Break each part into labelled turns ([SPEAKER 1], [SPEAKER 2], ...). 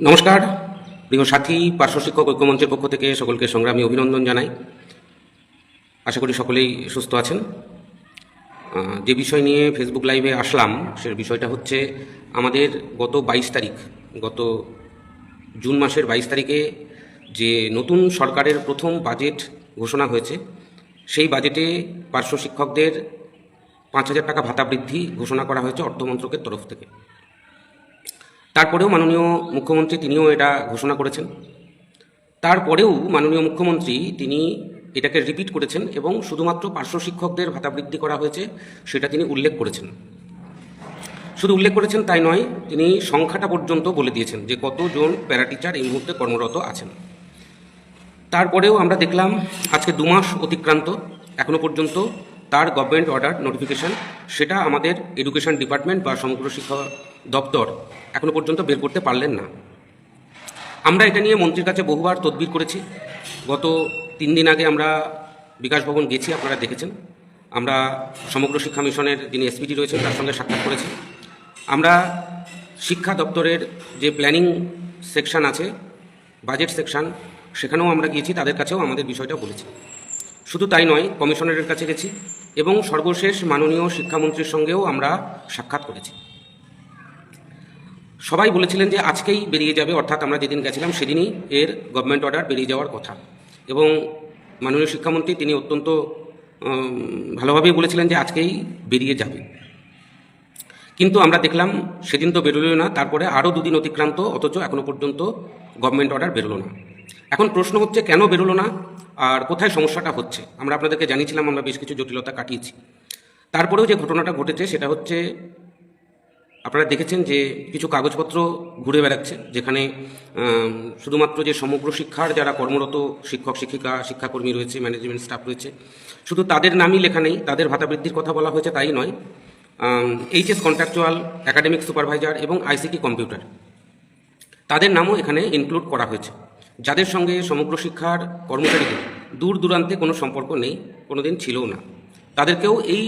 [SPEAKER 1] নমস্কার প্রিয় সাথী, পার্শ্ব শিক্ষক ঐক্যমঞ্চের পক্ষ থেকে সকলকে সংগ্রামী অভিনন্দন জানাই। আশা করি সকলেই সুস্থ আছেন। যে বিষয় নিয়ে ফেসবুক লাইভে আসলাম সে বিষয়টা হচ্ছে আমাদের গত 22 তারিখ, গত জুন মাসের 22 তারিখে যে নতুন সরকারের প্রথম বাজেট ঘোষণা হয়েছে, সেই বাজেটে পার্শ্ব শিক্ষকদের 5,000 টাকা ভাতা বৃদ্ধি ঘোষণা করা হয়েছে অর্থমন্ত্রকের তরফ থেকে। তারপরেও মাননীয় মুখ্যমন্ত্রী তিনিও এটা ঘোষণা করেছেন। তারপরেও মাননীয় মুখ্যমন্ত্রী তিনি এটাকে রিপিট করেছেন এবং শুধুমাত্র পার্শ্ব শিক্ষকদের ভাতা বৃদ্ধি করা হয়েছে সেটা তিনি উল্লেখ করেছেন। শুধু উল্লেখ করেছেন তাই নয়, তিনি সংখ্যাটা পর্যন্ত বলে দিয়েছেন যে কতজন প্যারা টিচার এই মুহূর্তে কর্মরত আছেন। তারপরেও আমরা দেখলাম আজকে 2 মাস অতিক্রান্ত, এখনও পর্যন্ত তার গভর্নমেন্ট অর্ডার নোটিফিকেশান সেটা আমাদের এডুকেশন ডিপার্টমেন্ট বা সমগ্র শিক্ষা দপ্তর এখনও পর্যন্ত বের করতে পারলেন না। আমরা এটা নিয়ে মন্ত্রীর কাছে বহুবার তদবির করেছি। গত 3 দিন আগে আমরা বিকাশ ভবন গেছি, আপনারা দেখেছেন। আমরা সমগ্র শিক্ষা মিশনের যিনি এসপিডি রয়েছেন তার সঙ্গে সাক্ষাৎ করেছি। আমরা শিক্ষা দপ্তরের যে প্ল্যানিং সেকশন আছে, বাজেট সেকশন, সেখানেও আমরা গিয়েছি, তাদের কাছেও আমাদের বিষয়টা বলেছি। শুধু তাই নয়, কমিশনারের কাছে গেছি এবং সর্বশেষ মাননীয় শিক্ষামন্ত্রীর সঙ্গেও আমরা সাক্ষাৎ করেছি। সবাই বলেছিলেন যে আজকেই বেরিয়ে যাবে, অর্থাৎ আমরা যেদিন গেছিলাম সেদিনই এর গভর্নমেন্ট অর্ডার বেরিয়ে যাওয়ার কথা। এবং মাননীয় শিক্ষামন্ত্রী তিনি অত্যন্ত ভালোভাবেই বলেছিলেন যে আজকেই বেরিয়ে যাবে। কিন্তু আমরা দেখলাম সেদিন তো বেরোলো না, তারপরে আরও 2 দিন অতিক্রান্ত, অথচ এখনও পর্যন্ত গভর্নমেন্ট অর্ডার বেরোলো না। এখন প্রশ্ন হচ্ছে কেন বেরোলো না আর কোথায় সমস্যাটা হচ্ছে। আমরা আপনাদেরকে জানিয়েছিলাম, আমরা বেশ কিছু জটিলতা কাটিয়েছি। তারপরেও যে ঘটনাটা ঘটেছে সেটা হচ্ছে, আপনারা দেখেছেন যে কিছু কাগজপত্র ঘুরে বেড়াচ্ছে, যেখানে শুধুমাত্র যে সমগ্র শিক্ষার যারা কর্মরত শিক্ষক শিক্ষিকা শিক্ষাকর্মী রয়েছে, ম্যানেজমেন্ট স্টাফ রয়েছে, শুধু তাদের নামই লেখা নেই। তাদের ভাতা বৃদ্ধির কথা বলা হয়েছে তাই নয়, এইচএস কন্ট্রাকচুয়াল, একাডেমিক সুপারভাইজার এবং আইসিটি কম্পিউটার, তাদের নামও এখানে ইনক্লুড করা হয়েছে, যাদের সঙ্গে সমগ্র শিক্ষার কর্মচারীদের দূর দূরান্তে কোনো সম্পর্ক নেই, কোনো দিন ছিলও না, তাদেরকেও এই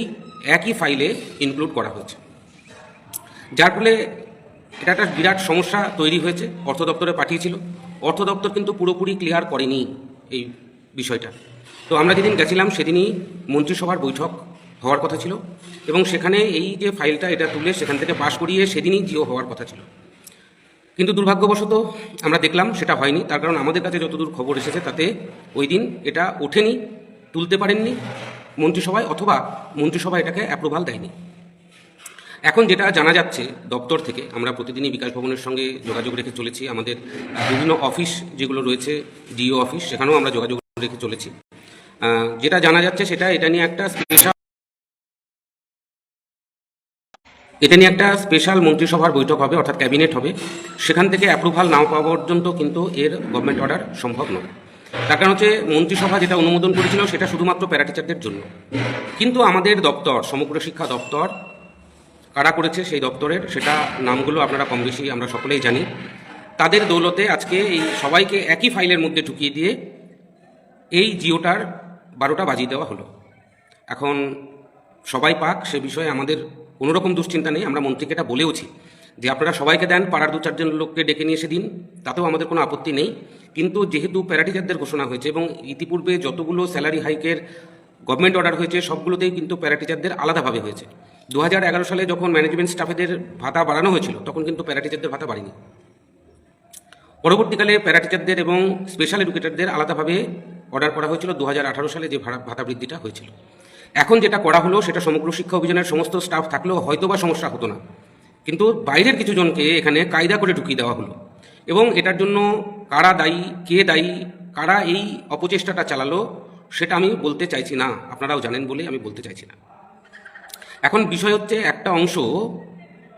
[SPEAKER 1] একই ফাইলে ইনক্লুড করা হয়েছে। যার ফলে এটা একটা বিরাট সমস্যা তৈরি হয়েছে। অর্থ দপ্তরে পাঠিয়েছিল, অর্থ দপ্তর কিন্তু পুরোপুরি ক্লিয়ার করেনি এই বিষয়টা। তো আমরা যেদিন গেছিলাম সেদিনই মন্ত্রিসভার বৈঠক হওয়ার কথা ছিল এবং সেখানে এই যে ফাইলটা এটা তুলে সেখান থেকে পাশ করিয়ে সেদিনই জিও হওয়ার কথা ছিল। কিন্তু দুর্ভাগ্যবশত আমরা দেখলাম সেটা হয়নি। তার কারণ আমাদের কাছে যতদূর খবর এসেছে তাতে ওই দিন এটা ওঠেনি, তুলতে পারেননি মন্ত্রিসভায়, অথবা মন্ত্রিসভা এটাকে অ্যাপ্রুভাল দেয়নি। এখন যেটা জানা যাচ্ছে দপ্তর থেকে, আমরা প্রতিদিনই বিকাশ ভবনের সঙ্গে যোগাযোগ রেখে চলেছি, আমাদের বিভিন্ন অফিস যেগুলো রয়েছে, ডিও অফিস, সেখানেও আমরা যোগাযোগ রেখে চলেছি। যেটা জানা যাচ্ছে সেটা এটা নিয়ে একটা স্পেশাল মন্ত্রিসভার বৈঠক হবে, অর্থাৎ ক্যাবিনেট হবে। সেখান থেকে অ্যাপ্রুভাল না পাওয়া পর্যন্ত কিন্তু এর গভর্নমেন্ট অর্ডার সম্ভব নয়। তার কারণ হচ্ছে মন্ত্রিসভা যেটা অনুমোদন করেছিল সেটা শুধুমাত্র প্যারা টিচারদের জন্য, কিন্তু আমাদের দপ্তর সমগ্র শিক্ষা দপ্তর কারা করেছে সেই দপ্তরের, সেটা নামগুলো আপনারা কম বেশি আমরা সকলেই জানি। তাদের দৌলতে আজকে এই সবাইকে একই ফাইলের মধ্যে ঢুকিয়ে দিয়ে এই জিওটার 12টা বাজিয়ে দেওয়া হলো। এখন সবাই পাক, সে বিষয়ে আমাদের কোনো রকম দুশ্চিন্তা নেই। আমরা মন্ত্রীকে এটা বলেওছি যে আপনারা সবাইকে দেন, পাড়ার 2-4 জন লোককে ডেকে নিয়ে এসে দিন, তাতেও আমাদের কোনো আপত্তি নেই। কিন্তু যেহেতু প্যারা টিচারদের ঘোষণা হয়েছে এবং ইতিপূর্বে যতগুলো স্যালারি হাইকের গভর্নমেন্ট অর্ডার হয়েছে সবগুলোতেই কিন্তু প্যারা টিচারদের আলাদাভাবে হয়েছে। 2011 সালে যখন ম্যানেজমেন্ট স্টাফেদের ভাতা বাড়ানো হয়েছিল তখন কিন্তু প্যারা টিচারদের ভাতা বাড়েনি। পরবর্তীকালে প্যারা টিচারদের এবং স্পেশাল এডুকেটরদের আলাদাভাবে অর্ডার করা হয়েছিল 2018 সালে যে ভাতা বৃদ্ধিটা হয়েছিল। এখন যেটা করা হলো সেটা সমগ্র শিক্ষা অভিযানের সমস্ত স্টাফ থাকলেও হয়তো বা সমস্যা হতো না, কিন্তু বাইরের কিছু জনকে এখানে কায়দা করে ঢুকিয়ে দেওয়া হলো। এবং এটার জন্য কারা দায়ী, কে দায়ী, কারা এই অপচেষ্টাটা চালালো সেটা আমি বলতে চাইছি না, আপনারাও জানেন বলে আমি বলতে চাইছি না। এখন বিষয় হচ্ছে, একটা অংশ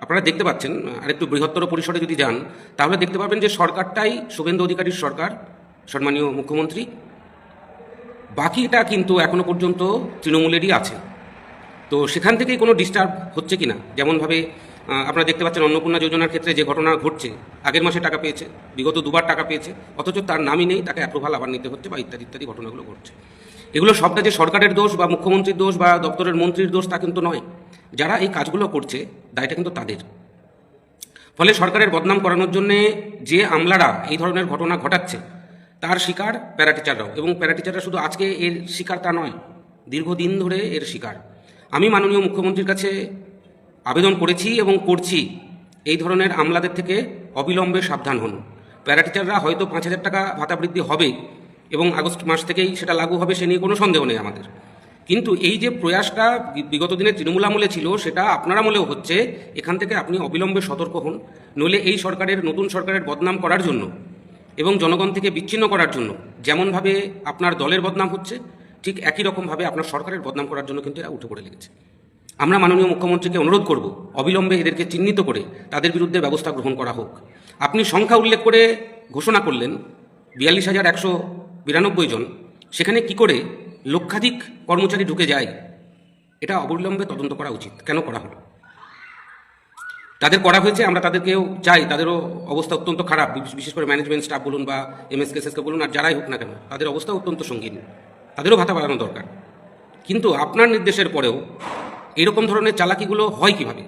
[SPEAKER 1] আপনারা দেখতে পাচ্ছেন, আর একটু বৃহত্তর পরিসরে যদি যান তাহলে দেখতে পাবেন যে সরকারটাই শুভেন্দু অধিকারীর সরকার, সম্মানীয় মুখ্যমন্ত্রী, বাকিটা কিন্তু এখনো পর্যন্ত তৃণমূলেরই আছে। তো সেখান থেকেই কোনো ডিস্টার্ব হচ্ছে কিনা, যেমনভাবে আপনারা দেখতে পাচ্ছেন অন্নপূর্ণা যোজনার ক্ষেত্রে যে ঘটনা ঘটছে, আগের মাসে টাকা পেয়েছে, বিগত 2বার টাকা পেয়েছে, অথচ তার নামই নেই, তাকে অ্যাপ্রুভাল আবার নিতে হচ্ছে, বা ইত্যাদি ইত্যাদি ঘটনাগুলো ঘটছে। এগুলো সবটা যে সরকারের দোষ বা মুখ্যমন্ত্রীর দোষ বা দপ্তরের মন্ত্রীর দোষ তা কিন্তু নয়। যারা এই কাজগুলো করছে দায়টা কিন্তু তাদের। ফলে সরকারের বদনাম করানোর জন্যে যে আমলারা এই ধরনের ঘটনা ঘটাচ্ছে তার শিকার প্যারা টিচাররাও, এবং প্যারা টিচাররা শুধু আজকে এর শিকার তা নয়, দীর্ঘদিন ধরে এর শিকার। আমি মাননীয় মুখ্যমন্ত্রীর কাছে আবেদন করেছি এবং করছি, এই ধরনের আমলাদের থেকে অবিলম্বে সাবধান হন। প্যারা টিচাররা হয়তো 5,000 টাকা ভাতা বৃদ্ধি হবে এবং আগস্ট মাস থেকেই সেটা লাগু হবে, সে নিয়ে কোনো সন্দেহ নেই আমাদের। কিন্তু এই যে প্রয়াসটা বিগত দিনে তৃণমূল আমলে ছিল, সেটা আপনার আমলেও হচ্ছে। এখান থেকে আপনি অবিলম্বে সতর্ক হন, নইলে এই সরকারের, নতুন সরকারের বদনাম করার জন্য এবং জনগণ থেকে বিচ্ছিন্ন করার জন্য যেমনভাবে আপনার দলের বদনাম হচ্ছে, ঠিক একই রকমভাবে আপনার সরকারের বদনাম করার জন্য কিন্তু এরা উঠে পড়ে লেগেছে। আমরা মাননীয় মুখ্যমন্ত্রীকে অনুরোধ করব, অবিলম্বে এদেরকে চিহ্নিত করে তাদের বিরুদ্ধে ব্যবস্থা গ্রহণ করা হোক। আপনি সংখ্যা উল্লেখ করে ঘোষণা করলেন 42,192 জন, সেখানে কি করে লক্ষাধিক কর্মচারী ঢুকে যায়, এটা অবিলম্বে তদন্ত করা উচিত। কেন করা হলো? তাদের করা হয়েছে, আমরা তাদেরকেও চাই, তাদেরও অবস্থা অত্যন্ত খারাপ, বিশেষ করে ম্যানেজমেন্ট স্টাফ বলুন বা এমএসকে বলুন, আর যারাই হোক না কেন, তাদের অবস্থা অত্যন্ত সঙ্গীন, তাদেরও ভাতা বাড়ানো দরকার। কিন্তু আপনার নির্দেশের পরেও এরকম ধরনের চালাকিগুলো হয় কিভাবে,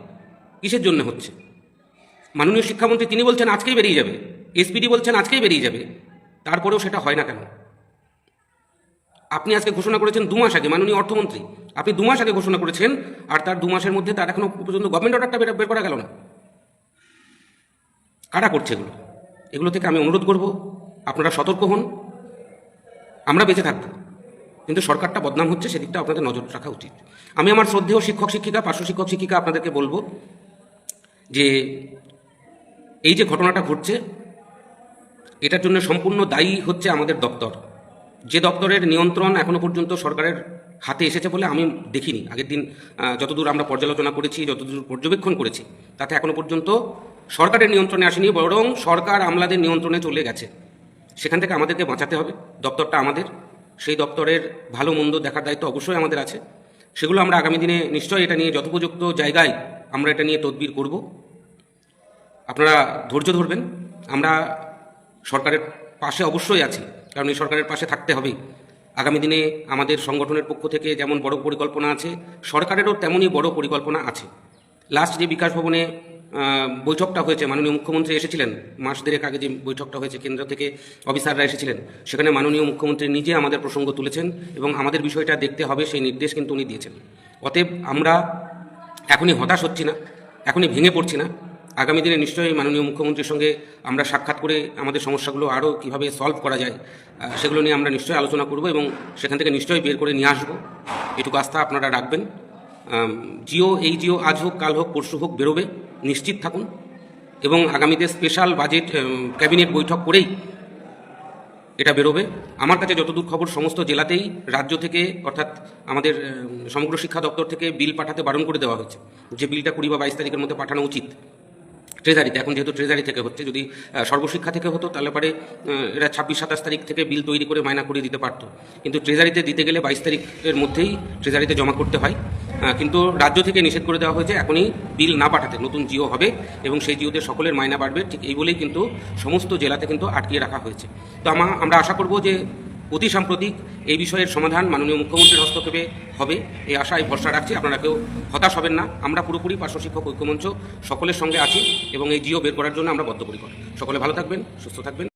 [SPEAKER 1] কিসের জন্য হচ্ছে? মাননীয় শিক্ষামন্ত্রী তিনি বলছেন আজকেই বেরিয়ে যাবে, এসপিডি বলছেন আজকেই বেরিয়ে যাবে, তারপরেও সেটা হয় না কেন? আপনি আজকে ঘোষণা করেছেন 2 মাস আগে, মাননীয় অর্থমন্ত্রী আপনি 2 মাস আগে ঘোষণা করেছেন, আর তার 2 মাসের মধ্যে তার এখনো পর্যন্ত গভর্নমেন্ট অর্ডারটা বের করা গেল না। কারা করছে এগুলো? এগুলো থেকে আমি অনুরোধ করব, আপনারা সতর্ক হন। আমরা বেঁচে থাকবো, কিন্তু সরকারটা বদনাম হচ্ছে, সেদিকটা আপনাদের নজর রাখা উচিত। আমি আমার শ্রদ্ধেয় শিক্ষক শিক্ষিকা, পার্শ্ব শিক্ষক শিক্ষিকা আপনাদেরকে বলবো যে এই যে ঘটনাটা ঘটছে, এটার জন্য সম্পূর্ণ দায়ী হচ্ছে আমাদের দপ্তর। যে দপ্তরের নিয়ন্ত্রণ এখনো পর্যন্ত সরকারের হাতে এসেছে বলে আমি দেখিনি। আগের দিন যতদূর আমরা পর্যালোচনা করেছি, যতদূর পর্যবেক্ষণ করেছি, তাতে এখনো পর্যন্ত সরকারের নিয়ন্ত্রণে আসেনি, বরং সরকার আমলাদের নিয়ন্ত্রণে চলে গেছে। সেখান থেকে আমাদেরকে বাঁচাতে হবে। দপ্তরটা আমাদের, সেই দপ্তরের ভালো মন্দ দেখার দায়িত্ব অবশ্যই আমাদের আছে। সেগুলো আমরা আগামী দিনে নিশ্চয়ই এটা নিয়ে যথোপযুক্ত জায়গায় আমরা এটা নিয়ে তদবির করব। আপনারা ধৈর্য ধরবেন। আমরা সরকারের পাশে অবশ্যই আছি, কারণ এই সরকারের পাশে থাকতে হবে। আগামী দিনে আমাদের সংগঠনের পক্ষ থেকে যেমন বড় পরিকল্পনা আছে, সরকারেরও তেমনই বড় পরিকল্পনা আছে। লাস্ট যে বিকাশ ভবনে বৈঠকটা হয়েছে, মাননীয় মুখ্যমন্ত্রী এসেছিলেন, মাস দেড়েক আগে যে বৈঠকটা হয়েছে, কেন্দ্র থেকে অফিসাররা এসেছিলেন, সেখানে মাননীয় মুখ্যমন্ত্রী নিজে আমাদের প্রসঙ্গ তুলেছেন এবং আমাদের বিষয়টা দেখতে হবে সেই নির্দেশ কিন্তু উনি দিয়েছেন। অতএব আমরা এখনই হতাশ হচ্ছি না, এখনই ভেঙে পড়ছি না। আগামী দিনে নিশ্চয়ই মাননীয় মুখ্যমন্ত্রীর সঙ্গে আমরা সাক্ষাৎ করে আমাদের সমস্যাগুলো আরও কীভাবে সলভ করা যায় সেগুলো নিয়ে আমরা নিশ্চয়ই আলোচনা করব এবং সেখান থেকে নিশ্চয়ই বের করে নিয়ে আসবো। এটুকু আস্থা আপনারা রাখবেন। এই জিও আজ হোক, কাল হোক, পরশু হোক বেরোবে, নিশ্চিত থাকুন। এবং আগামীতে স্পেশাল বাজেট ক্যাবিনেট বৈঠক করেই এটা বেরোবে। আমার কাছে যতদূর খবর, সমস্ত জেলাতেই রাজ্য থেকে, অর্থাৎ আমাদের সমগ্র শিক্ষা দপ্তর থেকে বিল পাঠাতে বারণ করে দেওয়া হয়েছে, যে বিলটা 20 বা 22 তারিখের মধ্যে পাঠানো উচিত ট্রেজারিতে। এখন যেহেতু ট্রেজারি থেকে হচ্ছে, যদি সর্বশিক্ষা থেকে হতো তাহলে পরে এরা 26-27 তারিখ থেকে বিল তৈরি করে মাইনা করে দিতে পারতো, কিন্তু ট্রেজারিতে দিতে গেলে 22 তারিখের মধ্যেই ট্রেজারিতে জমা করতে হয়। কিন্তু রাজ্য থেকে নিষেধ করে দেওয়া হয়েছে এখনই বিল না পাঠাতে। নতুন জিও হবে এবং সেই জিওতে সকলের মাইনা বাড়বে, ঠিক এই বলেই কিন্তু সমস্ত জেলাতে কিন্তু আটকিয়ে রাখা হয়েছে। তো আমরা আশা করব যে অতি সাম্প্রতিক এই বিষয়ের সমাধান মাননীয় মুখ্যমন্ত্রীর হস্তক্ষেপে হবে, এই আশায় ভরসা রাখছি। আপনারা কেউ হতাশ হবেন না। আমরা পুরোপুরি পার্শ্ব শিক্ষক ঐক্যমঞ্চ সকলের সঙ্গে আছি এবং এই জিও বের করার জন্য আমরা বদ্ধপরিকর। সকলে ভালো থাকবেন, সুস্থ থাকবেন।